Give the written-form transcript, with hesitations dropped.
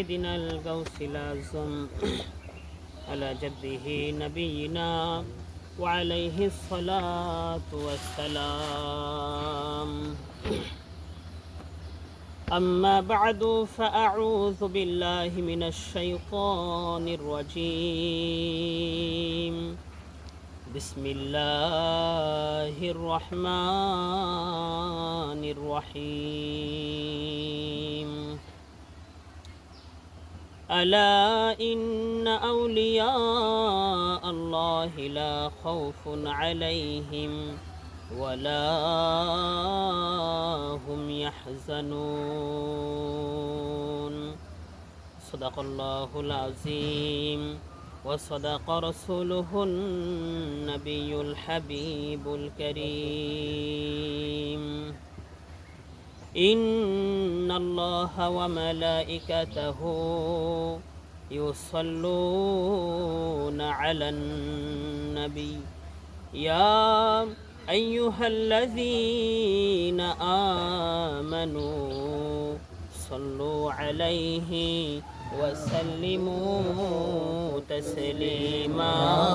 سيدنا الغوث الأعظم على جده نبينا وعليه الصلاة والسلام. أما بعد فأعوذ بالله من الشيطان الرجيم. بسم الله الرحمن الرحيم. ألا إن أولياء الله لا خوف عليهم ولا هم يحزنون. صدق الله العظيم وصدق رسوله النبي الحبيب الكريم. إن الله وملائكته يصلون على النبي يا أيها الذين آمنوا صلوا عليه وسلموا تسليما.